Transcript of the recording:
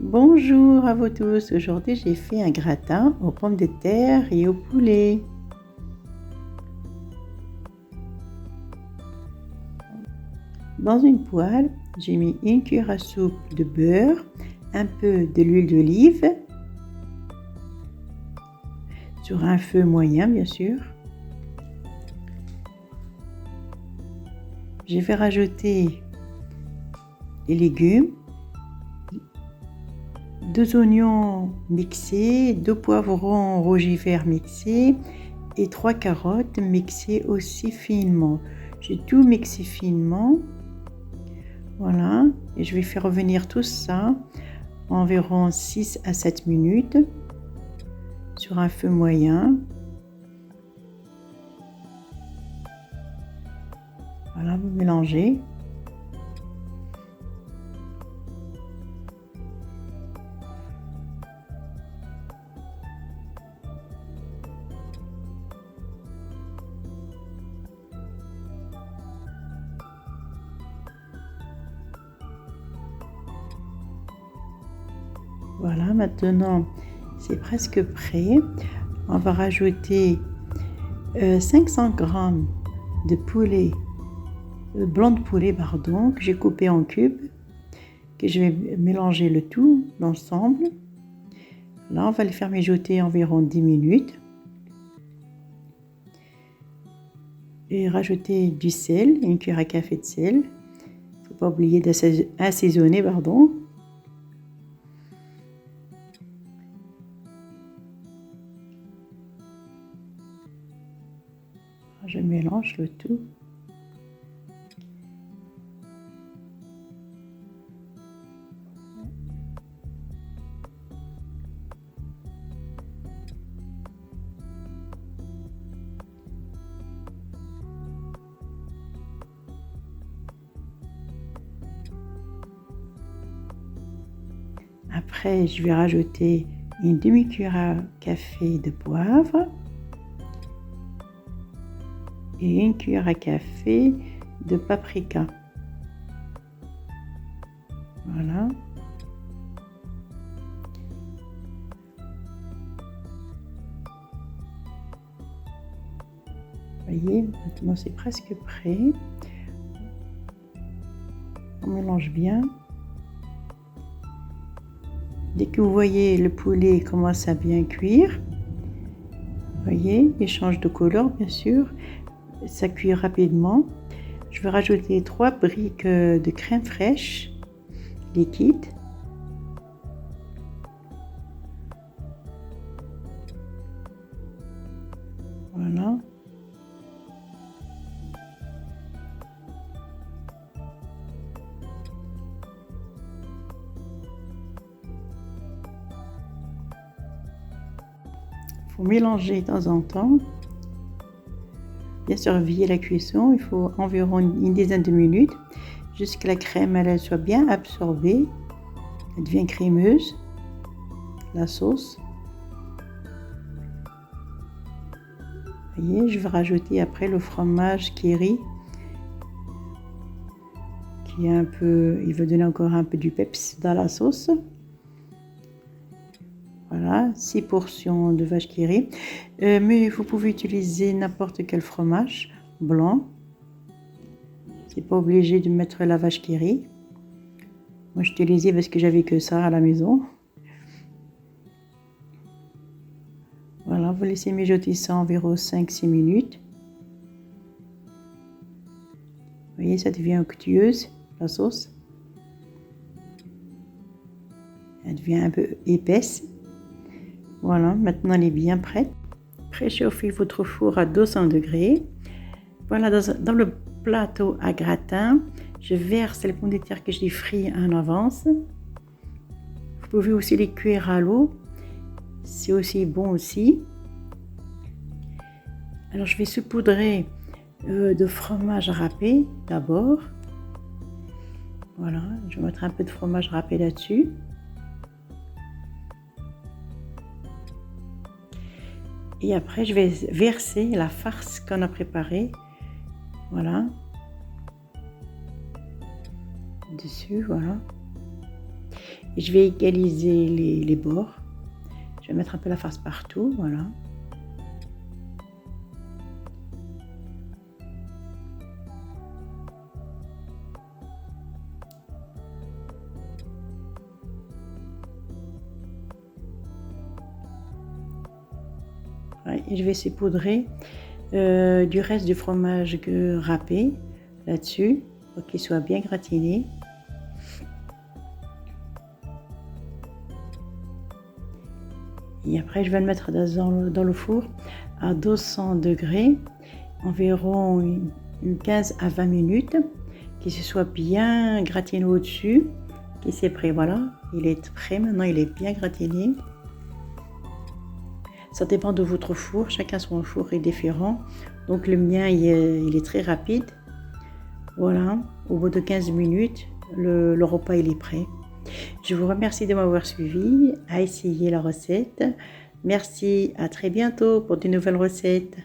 Bonjour à vous tous, aujourd'hui j'ai fait un gratin aux pommes de terre et au poulet. Dans une poêle, j'ai mis une cuillère à soupe de beurre, un peu de l'huile d'olive, sur un feu moyen bien sûr. Je vais rajouter les légumes, 2 oignons mixés, 2 poivrons rouge vert mixés et 3 carottes mixées aussi finement. J'ai tout mixé finement. Voilà, et je vais faire revenir tout ça environ 6 à 7 minutes sur un feu moyen. Voilà, vous mélangez. Voilà, maintenant c'est presque prêt. On va rajouter 500 g de poulet, blanc de poulet pardon, que j'ai coupé en cubes, que je vais mélanger le tout l'ensemble. Là, on va le faire mijoter environ 10 minutes. Et rajouter du sel, une cuillère à café de sel. Il ne faut pas oublier d'assaisonner, pardon. Je mélange le tout. Après, je vais rajouter une demi-cuillère à café de poivre et une cuillère à café de paprika. Voilà. Vous voyez, maintenant c'est presque prêt. On mélange bien. Dès que vous voyez le poulet commence à bien cuire, vous voyez, il change de couleur bien sûr, ça cuit rapidement. Je vais rajouter 3 briques de crème fraîche liquide. Voilà. Il faut mélanger de temps en temps. Bien surveiller la cuisson, il faut environ une dizaine de minutes jusqu'à la crème elle soit bien absorbée, elle devient crémeuse, la sauce. Vous voyez, je vais rajouter après le fromage Kéri qui est un peu, il va donner encore un peu du peps dans la sauce. Voilà, 6 portions de vache qui rit. Mais vous pouvez utiliser n'importe quel fromage blanc. C'est pas obligé de mettre la vache qui rit. Moi, je utilisais parce que j'avais que ça à la maison. Voilà, vous laissez mijoter ça environ 5-6 minutes. Vous voyez, ça devient onctueuse, la sauce. Elle devient un peu épaisse. Voilà, maintenant elle est bien prête. Préchauffez votre four à 200 degrés. Voilà, dans le plateau à gratin, je verse les pommes de terre que j'ai frites en avance. Vous pouvez aussi les cuire à l'eau, c'est aussi bon aussi. Alors je vais saupoudrer de fromage râpé d'abord. Voilà, je vais mettre un peu de fromage râpé là-dessus. Et après, je vais verser la farce qu'on a préparée. Voilà. Dessus, voilà. Et je vais égaliser les bords. Je vais mettre un peu la farce partout, voilà. Et je vais saupoudrer du reste du fromage râpé là-dessus pour qu'il soit bien gratiné. Et après, je vais le mettre dans le four à 200 degrés, environ 15 à 20 minutes, qu'il se soit bien gratiné au-dessus, qu'il c'est prêt. Voilà, il est prêt maintenant, il est bien gratiné. Ça dépend de votre four, chacun son four est différent. Donc le mien, il est très rapide. Voilà, au bout de 15 minutes, le repas il est prêt. Je vous remercie de m'avoir suivi, à essayer la recette. Merci, à très bientôt pour de nouvelles recettes.